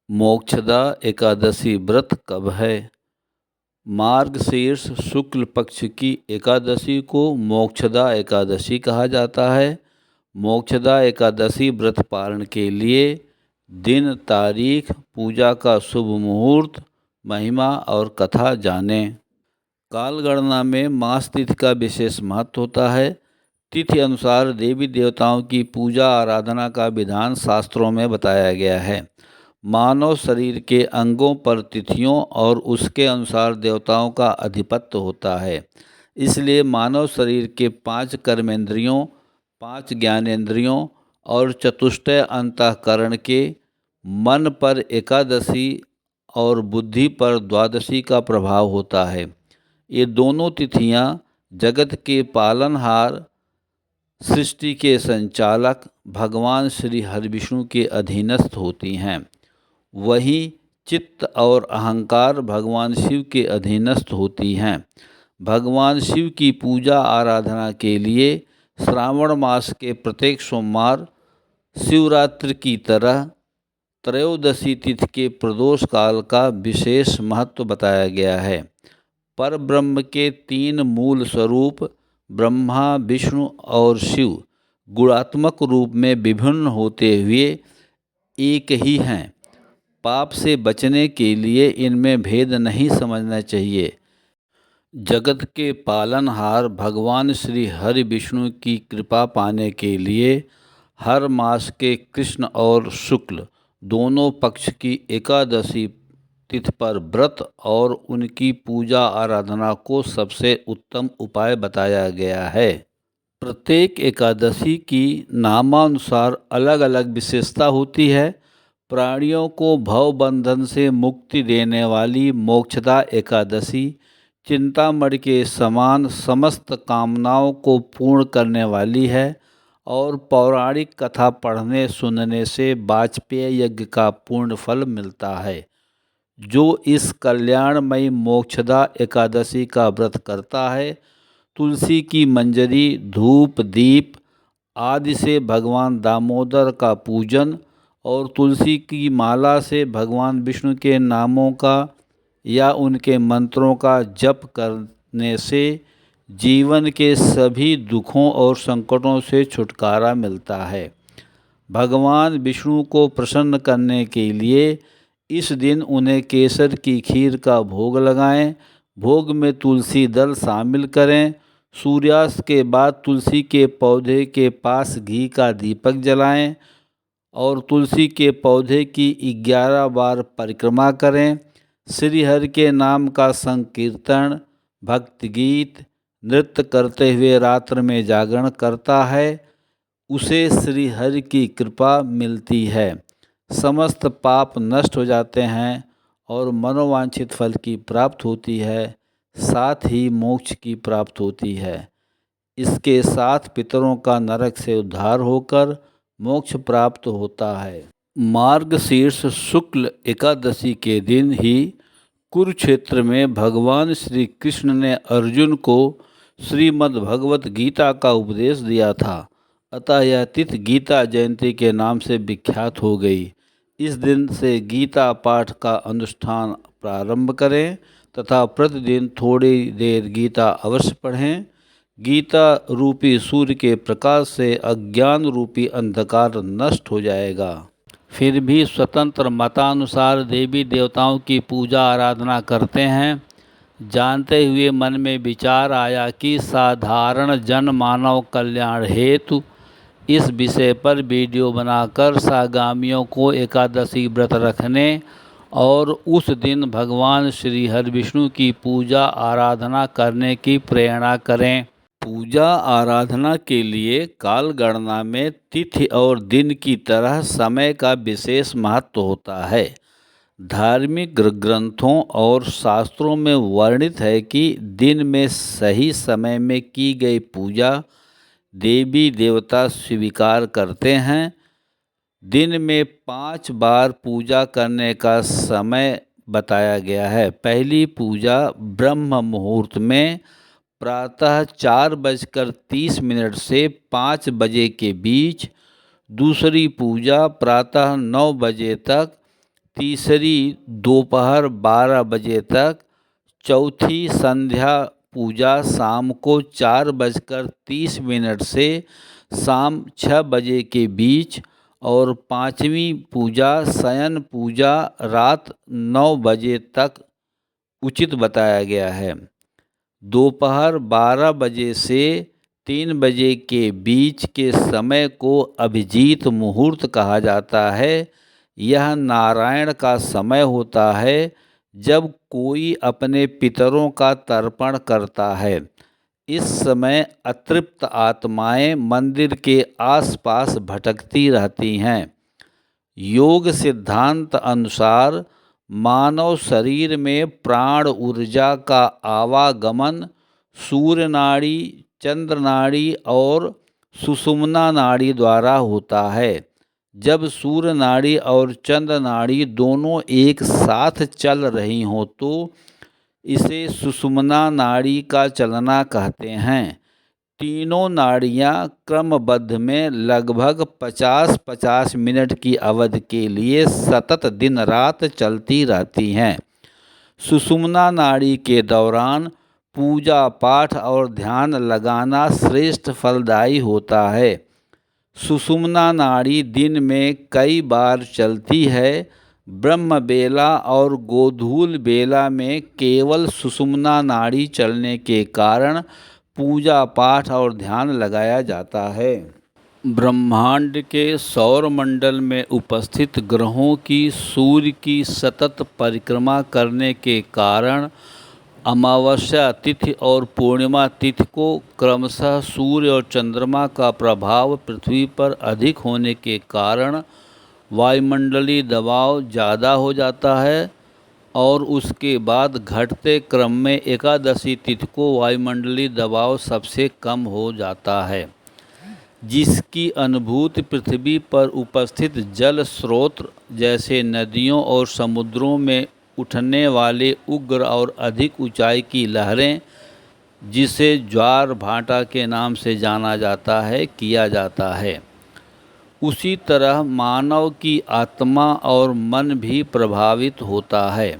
मोक्षदा एकादशी व्रत कब है? मार्गशीर्ष शुक्ल पक्ष की एकादशी को मोक्षदा एकादशी कहा जाता है। मोक्षदा एकादशी व्रत पालन के लिए दिन, तारीख, पूजा का शुभ मुहूर्त, महिमा और कथा जानें। कालगणना में मास तिथि का विशेष महत्व होता है। तिथि अनुसार देवी देवताओं की पूजा आराधना का विधान शास्त्रों में बताया गया है। मानव शरीर के अंगों पर तिथियों और उसके अनुसार देवताओं का आधिपत्य होता है। इसलिए मानव शरीर के 5 कर्मेंद्रियों, 5 ज्ञानेंद्रियों और चतुष्टय अंतःकरण के मन पर एकादशी और बुद्धि पर द्वादशी का प्रभाव होता है। ये दोनों तिथियां जगत के पालनहार, सृष्टि के संचालक भगवान श्री हरिविष्णु के अधीनस्थ होती हैं। वहीं चित्त और अहंकार भगवान शिव के अधीनस्थ होती हैं। भगवान शिव की पूजा आराधना के लिए श्रावण मास के प्रत्येक सोमवार शिवरात्रि की तरह त्रयोदशी तिथि के प्रदोष काल का विशेष महत्व बताया गया है। परब्रह्म के 3 मूल स्वरूप ब्रह्मा, विष्णु और शिव गुणात्मक रूप में विभिन्न होते हुए एक ही हैं। पाप से बचने के लिए इनमें भेद नहीं समझना चाहिए। जगत के पालनहार भगवान श्री हरि विष्णु की कृपा पाने के लिए हर मास के कृष्ण और शुक्ल दोनों पक्ष की एकादशी तिथि पर व्रत और उनकी पूजा आराधना को सबसे उत्तम उपाय बताया गया है। प्रत्येक एकादशी की नामानुसार अलग अलग विशेषता होती है। प्राणियों को भवबंधन से मुक्ति देने वाली मोक्षदा एकादशी चिंतामणि के समान समस्त कामनाओं को पूर्ण करने वाली है और पौराणिक कथा पढ़ने सुनने से वाजपेय यज्ञ का पूर्ण फल मिलता है। जो इस कल्याणमयी मोक्षदा एकादशी का व्रत करता है, तुलसी की मंजरी, धूप, दीप आदि से भगवान दामोदर का पूजन और तुलसी की माला से भगवान विष्णु के नामों का या उनके मंत्रों का जप करने से जीवन के सभी दुखों और संकटों से छुटकारा मिलता है। भगवान विष्णु को प्रसन्न करने के लिए इस दिन उन्हें केसर की खीर का भोग लगाएं। भोग में तुलसी दल शामिल करें। सूर्यास्त के बाद तुलसी के पौधे के पास घी का दीपक जलाएं और तुलसी के पौधे की 11 बार परिक्रमा करें। श्री हरि के नाम का संकीर्तन, भक्ति गीत, नृत्य करते हुए रात्र में जागरण करता है, उसे श्री हरि की कृपा मिलती है। समस्त पाप नष्ट हो जाते हैं और मनोवांछित फल की प्राप्ति होती है, साथ ही मोक्ष की प्राप्ति होती है। इसके साथ पितरों का नरक से उद्धार होकर मोक्ष प्राप्त होता है। मार्गशीर्ष शुक्ल एकादशी के दिन ही कुरुक्षेत्र में भगवान श्री कृष्ण ने अर्जुन को श्रीमद् भगवत गीता का उपदेश दिया था। अतः यह तिथि गीता जयंती के नाम से विख्यात हो गई। इस दिन से गीता पाठ का अनुष्ठान प्रारंभ करें तथा प्रतिदिन थोड़ी देर गीता अवश्य पढ़ें। गीता रूपी सूर्य के प्रकाश से अज्ञान रूपी अंधकार नष्ट हो जाएगा। फिर भी स्वतंत्र मतानुसार देवी देवताओं की पूजा आराधना करते हैं। जानते हुए मन में विचार आया कि साधारण जन मानव कल्याण हेतु इस विषय पर वीडियो बनाकर सागामियों को एकादशी व्रत रखने और उस दिन भगवान श्री हरिविष्णु की पूजा आराधना करने की प्रेरणा करें। पूजा आराधना के लिए काल गणना में तिथि और दिन की तरह समय का विशेष महत्व होता है। धार्मिक ग्रंथों और शास्त्रों में वर्णित है कि दिन में सही समय में की गई पूजा देवी देवता स्वीकार करते हैं। दिन में 5 बार पूजा करने का समय बताया गया है। पहली पूजा ब्रह्म मुहूर्त में प्रातः 4:30 से 5 बजे के बीच, दूसरी पूजा प्रातः 9 बजे तक, तीसरी दोपहर 12 बजे तक, चौथी संध्या पूजा शाम को 4:30 से शाम 6 बजे के बीच और पांचवी पूजा शयन पूजा रात 9 बजे तक उचित बताया गया है। दोपहर 12 बजे से 3 बजे के बीच के समय को अभिजीत मुहूर्त कहा जाता है। यह नारायण का समय होता है जब कोई अपने पितरों का तर्पण करता है। इस समय अतृप्त आत्माएं मंदिर के आसपास भटकती रहती हैं। योग सिद्धांत अनुसार मानव शरीर में प्राण ऊर्जा का आवागमन सूर्य नाड़ी, चंद्र नाड़ी और सुषुम्ना नाड़ी द्वारा होता है। जब सूर्य नाड़ी और चंद्र नाड़ी दोनों एक साथ चल रही हों तो इसे सुषुम्ना नाड़ी का चलना कहते हैं। तीनों नाड़ियाँ क्रमबद्ध में लगभग 50-50 मिनट की अवधि के लिए सतत दिन रात चलती रहती हैं। सुषुम्ना नाड़ी के दौरान पूजा पाठ और ध्यान लगाना श्रेष्ठ फलदायी होता है। सुषुम्ना नाड़ी दिन में कई बार चलती है। ब्रह्म बेला और गोधूल बेला में केवल सुषुम्ना नाड़ी चलने के कारण पूजा पाठ और ध्यान लगाया जाता है। ब्रह्मांड के सौर मंडल में उपस्थित ग्रहों की सूर्य की सतत परिक्रमा करने के कारण अमावस्या तिथि और पूर्णिमा तिथि को क्रमशः सूर्य और चंद्रमा का प्रभाव पृथ्वी पर अधिक होने के कारण वायुमंडलीय दबाव ज़्यादा हो जाता है और उसके बाद घटते क्रम में एकादशी तिथि को वायुमंडलीय दबाव सबसे कम हो जाता है, जिसकी अनुभूति पृथ्वी पर उपस्थित जल स्रोत जैसे नदियों और समुद्रों में उठने वाले उग्र और अधिक ऊंचाई की लहरें, जिसे ज्वार भाटा के नाम से जाना जाता है, किया जाता है। उसी तरह मानव की आत्मा और मन भी प्रभावित होता है।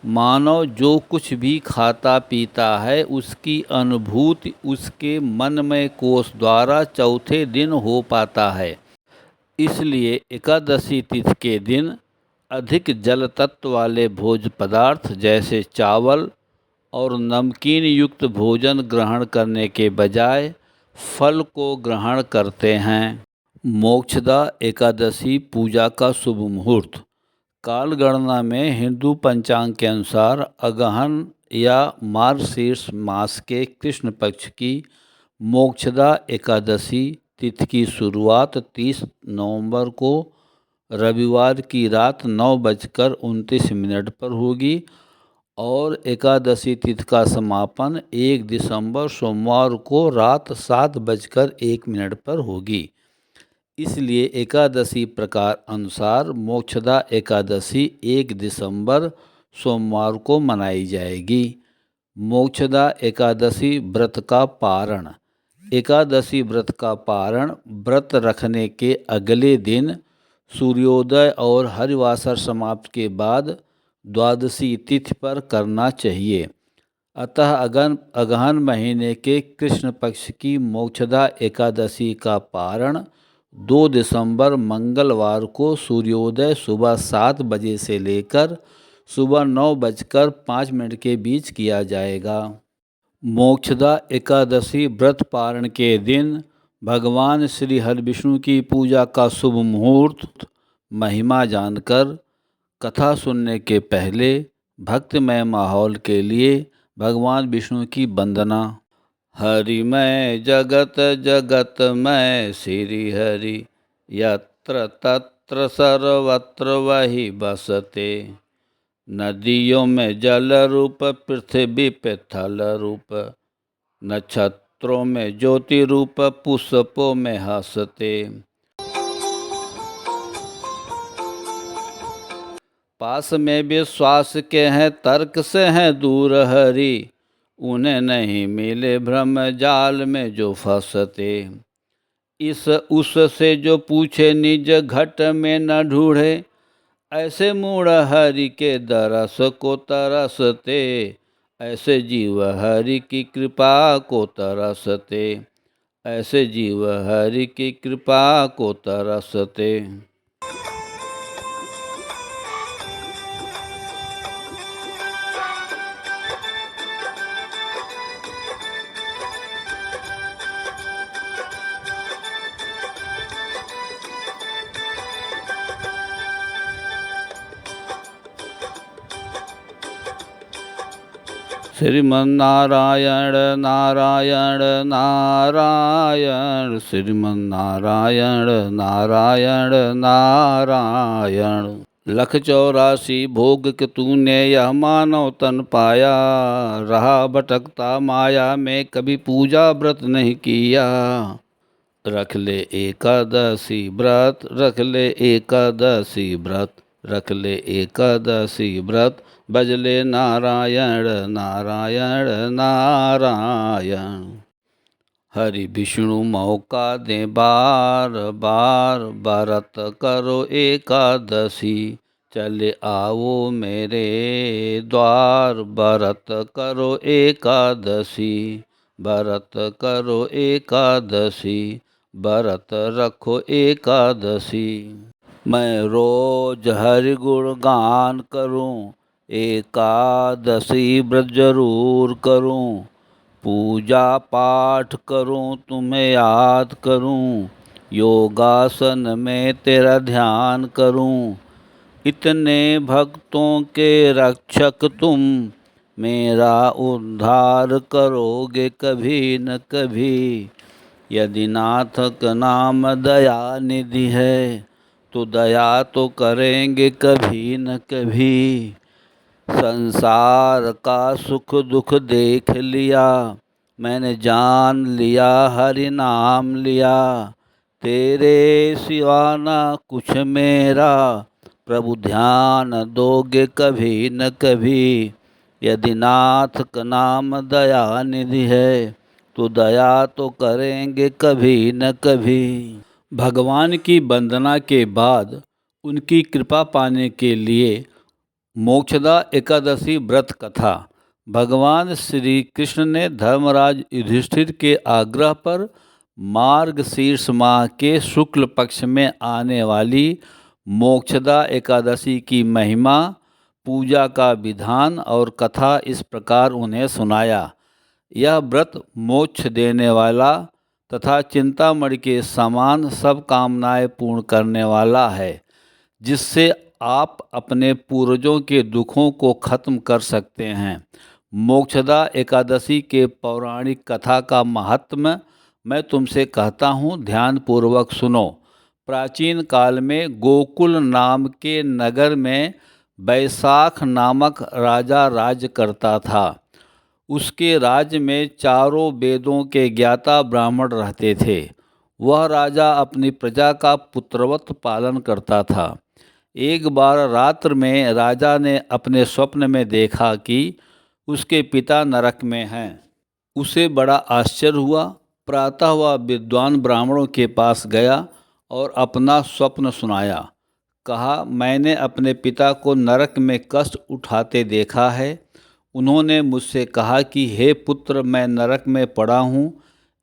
मानव जो कुछ भी खाता पीता है उसकी अनुभूति उसके मनमय कोष द्वारा चौथे दिन हो पाता है। इसलिए एकादशी तिथि के दिन अधिक जल तत्व वाले भोज्य पदार्थ जैसे चावल और नमकीन युक्त भोजन ग्रहण करने के बजाय फल को ग्रहण करते हैं। मोक्षदा एकादशी पूजा का शुभ मुहूर्त। कालगणना में हिंदू पंचांग के अनुसार अगहन या मार्गशीर्ष मास के कृष्ण पक्ष की मोक्षदा एकादशी तिथि की शुरुआत 30 नवंबर को रविवार की रात 9:29 पर होगी और एकादशी तिथि का समापन 1 दिसंबर सोमवार को रात 7:01 पर होगी। इसलिए एकादशी प्रकार अनुसार मोक्षदा एकादशी 1 दिसंबर सोमवार को मनाई जाएगी। मोक्षदा एकादशी व्रत का पारण। एकादशी व्रत का पारण व्रत रखने के अगले दिन सूर्योदय और हरिवासर समाप्ति के बाद द्वादशी तिथि पर करना चाहिए। अतः अगहन महीने के कृष्ण पक्ष की मोक्षदा एकादशी का पारण 2 दिसंबर मंगलवार को सूर्योदय सुबह 7 बजे से लेकर सुबह 9:05 के बीच किया जाएगा। मोक्षदा एकादशी व्रत पारण के दिन भगवान श्री हरिविष्णु की पूजा का शुभ मुहूर्त महिमा जानकर कथा सुनने के पहले भक्तिमय माहौल के लिए भगवान विष्णु की वंदना। हरिमय जगत जगतमय श्री हरि, यत्र तत्र सर्वत्र वही बसते। नदियों में जल रूप, पृथ्वी पे थल रूप, नक्षत्रों में ज्योति रूप, पुष्पों में हंसते। पास में विश्वास के हैं, तर्क से हैं दूर हरि, उन्हें नहीं मिले भ्रम जाल में जो फंसते। इस उस से जो पूछे निज घट में न ढूंढे, ऐसे मूढ़ हरि के दरस को तरसते, ऐसे जीव हरि की कृपा को तरसते, ऐसे जीव हरि की कृपा को तरसते। श्रीमन्नारायण नारायण नारायण, श्रीमन्नारायण नारायण नारायण। लख 84 भोग के तूने यह मानव तन पाया, रहा भटकता माया में कभी पूजा व्रत नहीं किया। रख ले एकादशी व्रत, रख ले एकादशी व्रत, रख ले एकादशी व्रत, भजले नारायण नारायण नारायण। हरि विष्णु मौका दे बार बार, व्रत करो एकादशी, चले आओ मेरे द्वार, व्रत करो एकादशी, व्रत करो एकादशी, व्रत रखो एकादशी। मैं रोज हरि गुण गान करूं, एकादशी व्रत जरूर करूं, पूजा पाठ करूं तुम्हें याद करूं, योगासन में तेरा ध्यान करूं। इतने भक्तों के रक्षक तुम, मेरा उद्धार करोगे कभी न कभी। यदि नाथ का नाम दया निधि है, तो दया तो करेंगे कभी न कभी। संसार का सुख दुख देख लिया, मैंने जान लिया हरि नाम लिया। तेरे सिवा ना कुछ मेरा, प्रभु ध्यान दोगे कभी न कभी। यदि नाथ का नाम दया निधि है, तो दया तो करेंगे कभी न कभी। भगवान की वंदना के बाद उनकी कृपा पाने के लिए मोक्षदा एकादशी व्रत कथा। भगवान श्री कृष्ण ने धर्मराज युधिष्ठिर के आग्रह पर मार्गशीर्ष माह के शुक्ल पक्ष में आने वाली मोक्षदा एकादशी की महिमा, पूजा का विधान और कथा इस प्रकार उन्हें सुनाया। यह व्रत मोक्ष देने वाला तथा चिंतामणि के समान सब कामनाएं पूर्ण करने वाला है, जिससे आप अपने पूर्वजों के दुखों को खत्म कर सकते हैं। मोक्षदा एकादशी के पौराणिक कथा का महात्म्य मैं तुमसे कहता हूँ, ध्यानपूर्वक सुनो। प्राचीन काल में गोकुल नाम के नगर में वैशाख नामक राजा राज्य करता था। उसके राज्य में चारों वेदों के ज्ञाता ब्राह्मण रहते थे। वह राजा अपनी प्रजा का पुत्रवत पालन करता था। एक बार रात्र में राजा ने अपने स्वप्न में देखा कि उसके पिता नरक में हैं। उसे बड़ा आश्चर्य हुआ। प्रातः वह विद्वान ब्राह्मणों के पास गया और अपना स्वप्न सुनाया। कहा, मैंने अपने पिता को नरक में कष्ट उठाते देखा है। उन्होंने मुझसे कहा कि हे पुत्र, मैं नरक में पड़ा हूँ,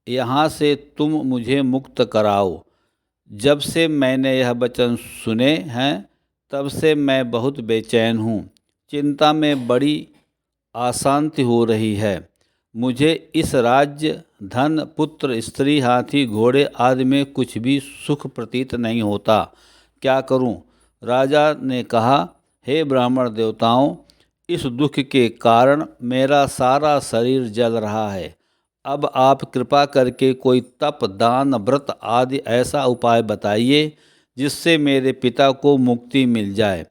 यहाँ से तुम मुझे मुक्त कराओ। जब से मैंने यह वचन सुने हैं, तब से मैं बहुत बेचैन हूँ। चिंता में बड़ी अशांति हो रही है। मुझे इस राज्य, धन, पुत्र, स्त्री, हाथी, घोड़े आदि में कुछ भी सुख प्रतीत नहीं होता। क्या करूँ? राजा ने कहा, हे ब्राह्मण देवताओं, इस दुख के कारण मेरा सारा शरीर जल रहा है। अब आप कृपा करके कोई तप, दान, व्रत आदि ऐसा उपाय बताइए जिससे मेरे पिता को मुक्ति मिल जाए।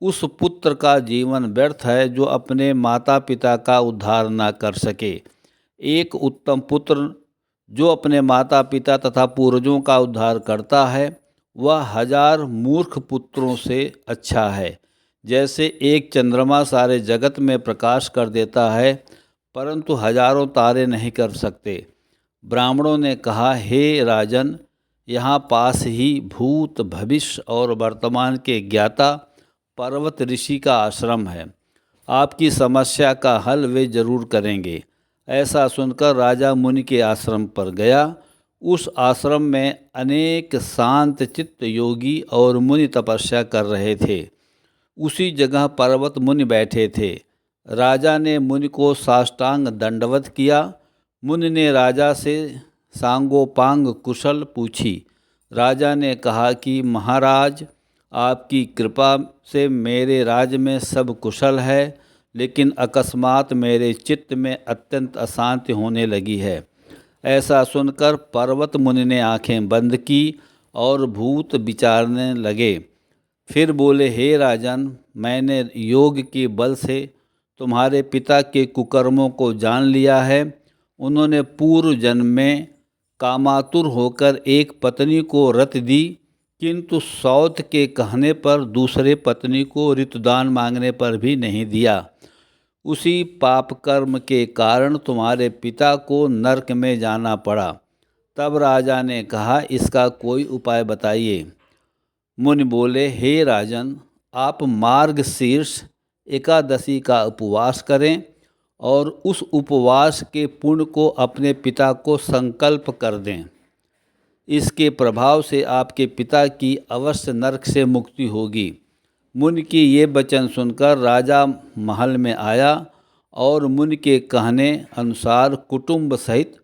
उस पुत्र का जीवन व्यर्थ है जो अपने माता पिता का उद्धार न कर सके। एक उत्तम पुत्र जो अपने माता पिता तथा पूर्वजों का उद्धार करता है, वह 1000 मूर्ख पुत्रों से अच्छा है। जैसे एक चंद्रमा सारे जगत में प्रकाश कर देता है, परंतु हजारों तारे नहीं कर सकते। ब्राह्मणों ने कहा, हे राजन, यहाँ पास ही भूत, भविष्य और वर्तमान के ज्ञाता पर्वत ऋषि का आश्रम है। आपकी समस्या का हल वे जरूर करेंगे। ऐसा सुनकर राजा मुनि के आश्रम पर गया। उस आश्रम में अनेक शांत चित्त योगी और मुनि तपस्या कर रहे थे। उसी जगह पर्वत मुनि बैठे थे। राजा ने मुनि को साष्टांग दंडवत किया। मुनि ने राजा से सांगोपांग कुशल पूछी। राजा ने कहा कि महाराज, आपकी कृपा से मेरे राज्य में सब कुशल है, लेकिन अकस्मात मेरे चित्त में अत्यंत अशांति होने लगी है। ऐसा सुनकर पर्वत मुनि ने आंखें बंद की और भूत विचारने लगे। फिर बोले, हे राजन, मैंने योग के बल से तुम्हारे पिता के कुकर्मों को जान लिया है। उन्होंने पूर्व जन्म में कामातुर होकर एक पत्नी को रत दी, किंतु सौत के कहने पर दूसरे पत्नी को ऋतुदान मांगने पर भी नहीं दिया। उसी पाप कर्म के कारण तुम्हारे पिता को नरक में जाना पड़ा। तब राजा ने कहा, इसका कोई उपाय बताइए। मुनि बोले, हे राजन, आप मार्गशीर्ष एकादशी का उपवास करें और उस उपवास के पुण्य को अपने पिता को संकल्प कर दें। इसके प्रभाव से आपके पिता की अवश्य नरक से मुक्ति होगी। मुनि की ये वचन सुनकर राजा महल में आया और मुनि के कहने अनुसार कुटुंब सहित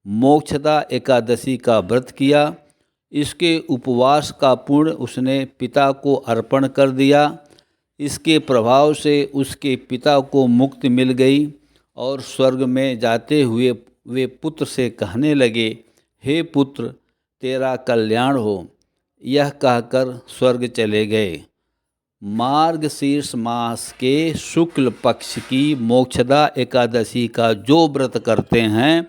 मोक्षदा एकादशी का व्रत किया। इसके उपवास का पुण्य उसने पिता को अर्पण कर दिया। इसके प्रभाव से उसके पिता को मुक्ति मिल गई और स्वर्ग में जाते हुए वे पुत्र से कहने लगे, हे पुत्र, तेरा कल्याण हो। यह कहकर स्वर्ग चले गए। मार्गशीर्ष मास के शुक्ल पक्ष की मोक्षदा एकादशी का जो व्रत करते हैं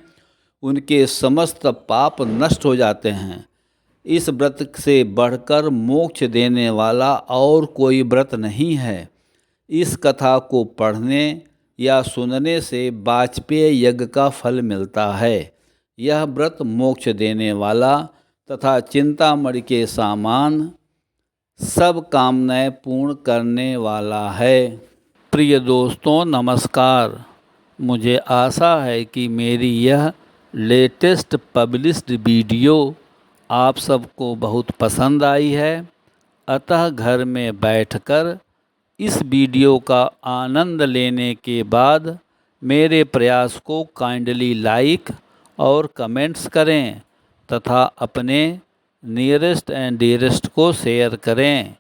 उनके समस्त पाप नष्ट हो जाते हैं। इस व्रत से बढ़कर मोक्ष देने वाला और कोई व्रत नहीं है। इस कथा को पढ़ने या सुनने से वाजपेय यज्ञ का फल मिलता है। यह व्रत मोक्ष देने वाला तथा चिंतामणि के समान सब कामनाएं पूर्ण करने वाला है। प्रिय दोस्तों, नमस्कार। मुझे आशा है कि मेरी यह लेटेस्ट पब्लिश्ड वीडियो आप सबको बहुत पसंद आई है। अतः घर में बैठकर इस वीडियो का आनंद लेने के बाद मेरे प्रयास को काइंडली लाइक और कमेंट्स करें तथा अपने नियरेस्ट एंड डियरेस्ट को शेयर करें।